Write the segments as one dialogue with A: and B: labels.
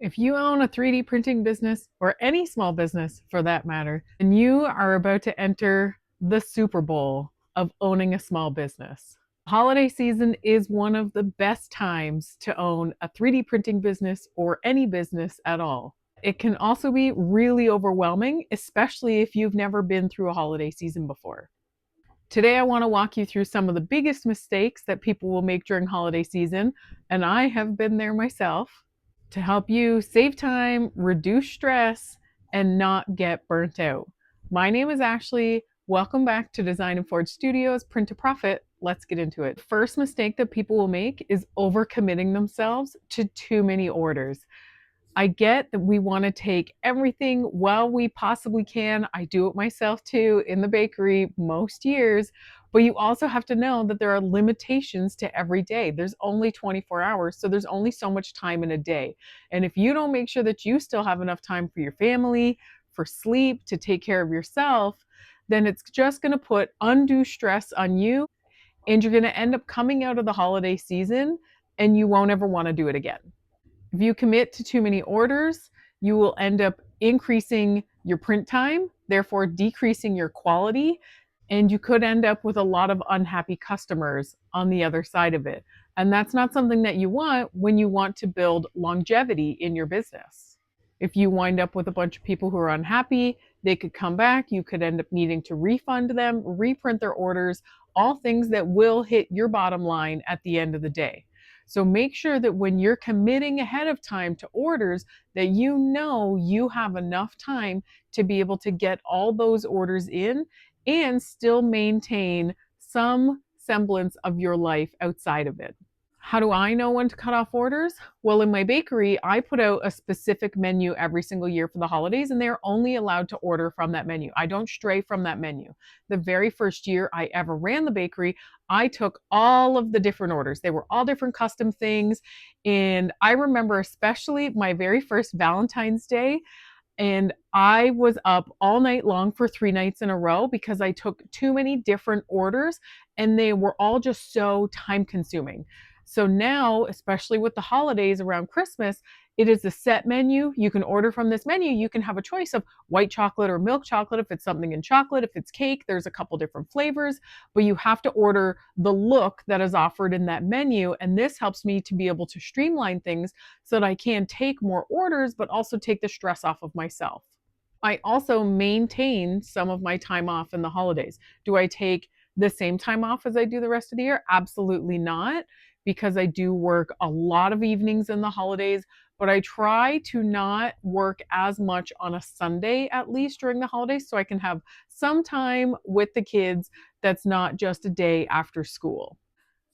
A: If you own a 3D printing business, or any small business for that matter, then you are about to enter the Super Bowl of owning a small business. Holiday season is one of the best times to own a 3D printing business or any business at all. It can also be really overwhelming, especially if you've never been through a holiday season before. Today, I want to walk you through some of the biggest mistakes that people will make during holiday season, and I have been there myself, to help you save time, reduce stress, and not get burnt out. My name is Ashley. Welcome back to Design and Forge Studios, Print to Profit. Let's get into it. First mistake that people will make is overcommitting themselves to too many orders. I get that we want to take everything while we possibly can. I do it myself too in the bakery most years, but you also have to know that there are limitations to every day. There's only 24 hours, so there's only so much time in a day. And if you don't make sure that you still have enough time for your family, for sleep, to take care of yourself, then it's just going to put undue stress on you, and you're going to end up coming out of the holiday season and you won't ever want to do it again. If you commit to too many orders, you will end up increasing your print time, therefore decreasing your quality, and you could end up with a lot of unhappy customers on the other side of it. And that's not something that you want when you want to build longevity in your business. If you wind up with a bunch of people who are unhappy, they could come back, you could end up needing to refund them, reprint their orders, all things that will hit your bottom line at the end of the day. So make sure that when you're committing ahead of time to orders, that you know you have enough time to be able to get all those orders in and still maintain some semblance of your life outside of it. How do I know when to cut off orders? Well, in my bakery, I put out a specific menu every single year for the holidays, and they're only allowed to order from that menu. I don't stray from that menu. The very first year I ever ran the bakery, I took all of the different orders. They were all different custom things. And I remember especially my very first Valentine's Day, and I was up all night long for 3 nights in a row because I took too many different orders and they were all just so time consuming. So now, especially with the holidays around Christmas, it is a set menu. You can order from this menu. You can have a choice of white chocolate or milk chocolate if it's something in chocolate. If it's cake, there's a couple different flavors, but you have to order the look that is offered in that menu. And this helps me to be able to streamline things so that I can take more orders, but also take the stress off of myself. I also maintain some of my time off in the holidays. Do I take the same time off as I do the rest of the year? Absolutely not, because I do work a lot of evenings in the holidays, but I try to not work as much on a Sunday, at least during the holidays, so I can have some time with the kids that's not just a day after school.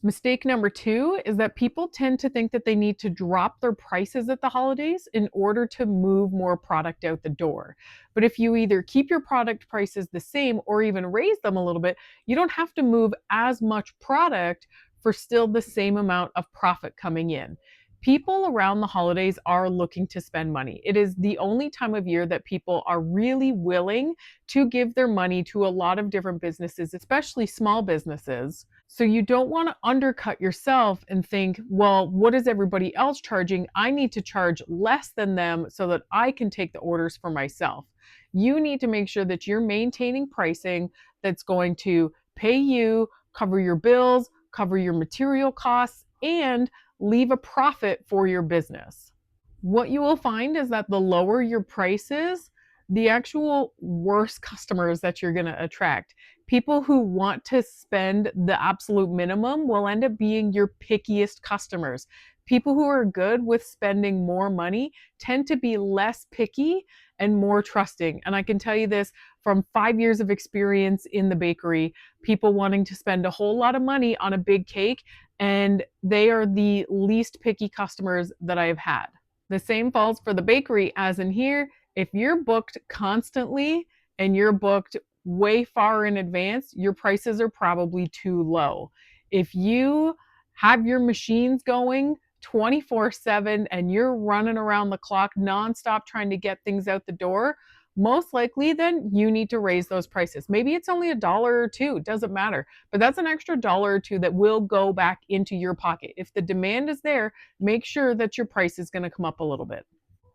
A: Mistake number two is that people tend to think that they need to drop their prices at the holidays in order to move more product out the door. But if you either keep your product prices the same or even raise them a little bit, you don't have to move as much product for still the same amount of profit coming in. People around the holidays are looking to spend money. It is the only time of year that people are really willing to give their money to a lot of different businesses, especially small businesses. So you don't want to undercut yourself and think, well, what is everybody else charging? I need to charge less than them so that I can take the orders for myself. You need to make sure that you're maintaining pricing that's going to pay you, cover your bills, cover your material costs, and leave a profit for your business. What you will find is that the lower your prices, the actual worse customers that you're going to attract. People who want to spend the absolute minimum will end up being your pickiest customers. People who are good with spending more money tend to be less picky and more trusting. And I can tell you this from 5 years of experience in the bakery, people wanting to spend a whole lot of money on a big cake, and they are the least picky customers that I have had. The same falls for the bakery as in here. If you're booked constantly and you're booked way far in advance, your prices are probably too low. If you have your machines going 24/7 and you're running around the clock nonstop trying to get things out the door, most likely then you need to raise those prices. Maybe it's only $1 or two, it doesn't matter, but that's an extra dollar or two that will go back into your pocket. If the demand is there, make sure that your price is going to come up a little bit.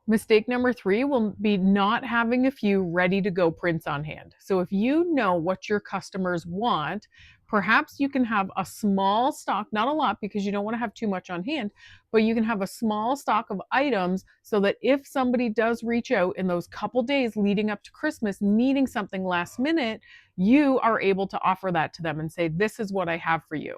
A: Mistake number 3 will be not having a few ready to go prints on hand. So if you know what your customers want, perhaps you can have a small stock, not a lot because you don't want to have too much on hand, but you can have a small stock of items so that if somebody does reach out in those couple days leading up to Christmas needing something last minute, you are able to offer that to them and say, "This is what I have for you."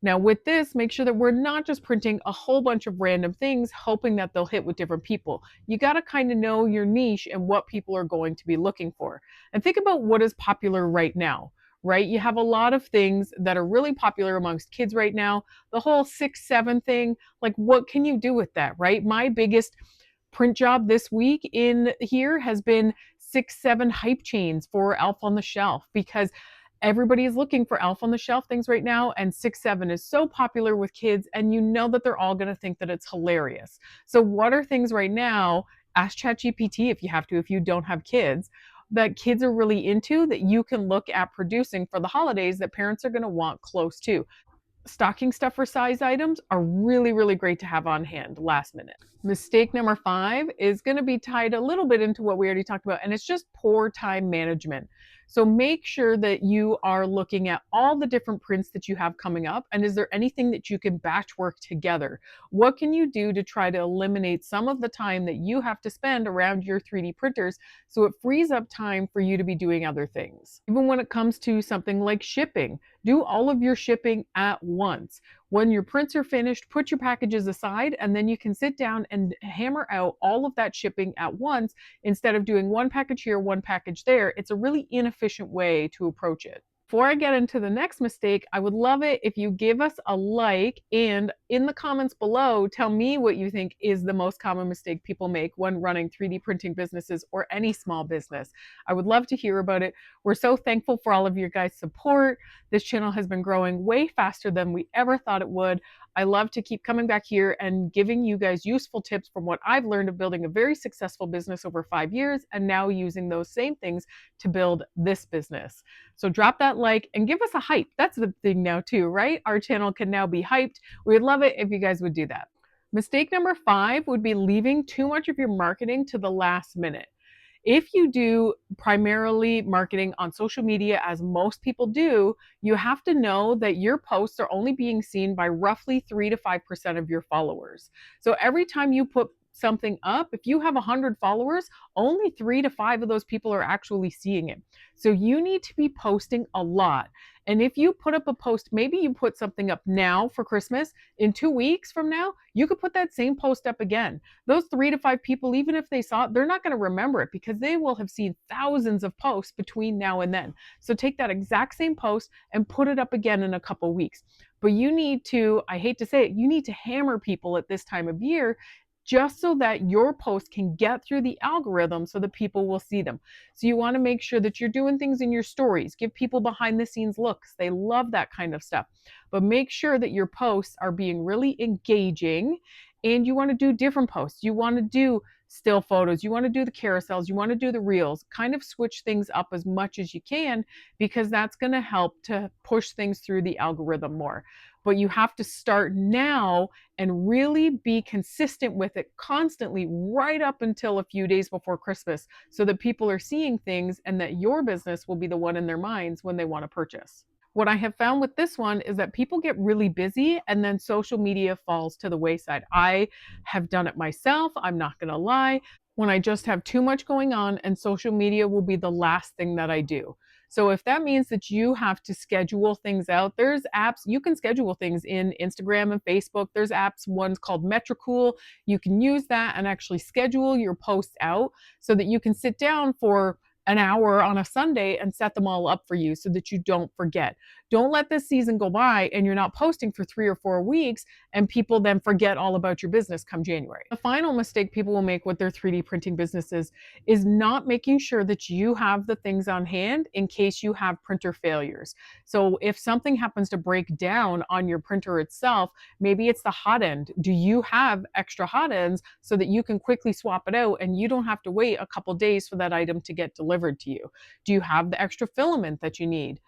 A: Now, with this, make sure that we're not just printing a whole bunch of random things, hoping that they'll hit with different people. You got to kind of know your niche and what people are going to be looking for. And think about what is popular right now, right? You have a lot of things that are really popular amongst kids right now. The whole 6, 7 thing, like what can you do with that, right? My biggest print job this week in here has been 6, 7 hype chains for Elf on the Shelf because everybody is looking for Elf on the Shelf things right now, and 6, 7 is so popular with kids, and you know that they're all going to think that it's hilarious. So, what are things right now? Ask ChatGPT if you have to, if you don't have kids, that kids are really into that you can look at producing for the holidays that parents are going to want close to. Stocking stuffer size items are really, really great to have on hand last minute. Mistake number 5 is going to be tied a little bit into what we already talked about, and it's just poor time management. So make sure that you are looking at all the different prints that you have coming up, and is there anything that you can batch work together? What can you do to try to eliminate some of the time that you have to spend around your 3D printers so it frees up time for you to be doing other things? Even when it comes to something like shipping, do all of your shipping at once. When your prints are finished, put your packages aside, and then you can sit down and hammer out all of that shipping at once instead of doing one package here, one package there. It's a really inefficient way to approach it. Before I get into the next mistake, I would love it if you give us a like and in the comments below, tell me what you think is the most common mistake people make when running 3D printing businesses or any small business. I would love to hear about it. We're so thankful for all of your guys' support. This channel has been growing way faster than we ever thought it would. I love to keep coming back here and giving you guys useful tips from what I've learned of building a very successful business over 5 years and now using those same things to build this business. So drop that like and give us a hype. That's the thing now too, right? Our channel can now be hyped. We would love it if you guys would do that. Mistake number 5 would be leaving too much of your marketing to the last minute. If you do primarily marketing on social media, as most people do, you have to know that your posts are only being seen by roughly 3 to 5% of your followers. So every time you put something up, if you have 100 followers, only 3 to 5 of those people are actually seeing it. So you need to be posting a lot. And if you put up a post, maybe you put something up now for Christmas, in 2 weeks from now, you could put that same post up again. Those 3 to 5 people, even if they saw it, they're not going to remember it because they will have seen thousands of posts between now and then. So take that exact same post and put it up again in a couple weeks. But you need to, I hate to say it, you need to hammer people at this time of year just so that your post can get through the algorithm so that people will see them. So you want to make sure that you're doing things in your stories, give people behind the scenes looks. They love that kind of stuff. But make sure that your posts are being really engaging, and you want to do different posts. You want to do still photos, you want to do the carousels, you want to do the reels, kind of switch things up as much as you can because that's going to help to push things through the algorithm more. But you have to start now and really be consistent with it constantly right up until a few days before Christmas so that people are seeing things and that your business will be the one in their minds when they want to purchase. What I have found with this one is that people get really busy and then social media falls to the wayside. I have done it myself. I'm not going to lie. When I just have too much going on, and social media will be the last thing that I do. So if that means that you have to schedule things out, there's apps you can schedule things in Instagram and Facebook. There's apps, one's called Metricool. You can use that and actually schedule your posts out so that you can sit down for an hour on a Sunday and set them all up for you so that you don't forget. Don't let this season go by and you're not posting for 3 or 4 weeks and people then forget all about your business come January. The final mistake people will make with their 3D printing businesses is not making sure that you have the things on hand in case you have printer failures. So if something happens to break down on your printer itself, maybe it's the hot end. Do you have extra hot ends so that you can quickly swap it out and you don't have to wait a couple days for that item to get delivered to you? Do you have the extra filament that you need?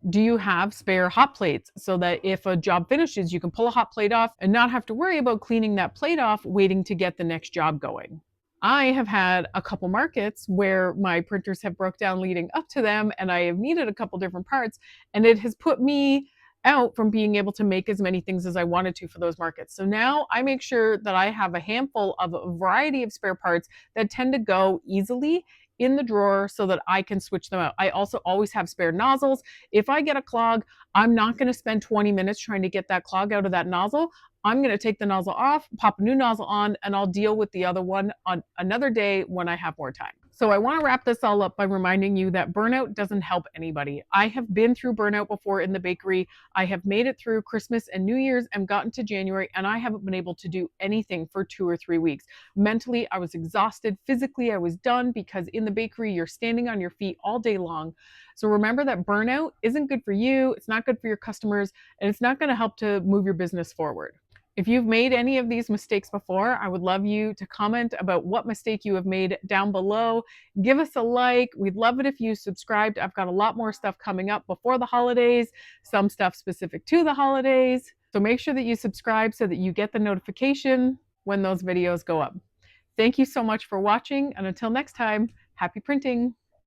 A: Do you have spare hot plates so that if a job finishes, you can pull a hot plate off and not have to worry about cleaning that plate off, waiting to get the next job going? I have had a couple markets where my printers have broke down leading up to them, and I have needed a couple different parts, and it has put me out from being able to make as many things as I wanted to for those markets. So now I make sure that I have a handful of a variety of spare parts that tend to go easily in the drawer so that I can switch them out. I also always have spare nozzles. If I get a clog, I'm not going to spend 20 minutes trying to get that clog out of that nozzle. I'm going to take the nozzle off, pop a new nozzle on, and I'll deal with the other one on another day when I have more time. So I want to wrap this all up by reminding you that burnout doesn't help anybody. I have been through burnout before in the bakery. I have made it through Christmas and New Year's and gotten to January, and I haven't been able to do anything for 2 or 3 weeks. Mentally, I was exhausted. Physically, I was done, because in the bakery, you're standing on your feet all day long. So remember that burnout isn't good for you, it's not good for your customers, and it's not going to help to move your business forward. If you've made any of these mistakes before, I would love you to comment about what mistake you have made down below. Give us a like. We'd love it if you subscribed. I've got a lot more stuff coming up before the holidays, some stuff specific to the holidays. So make sure that you subscribe so that you get the notification when those videos go up. Thank you so much for watching, and until next time, happy printing!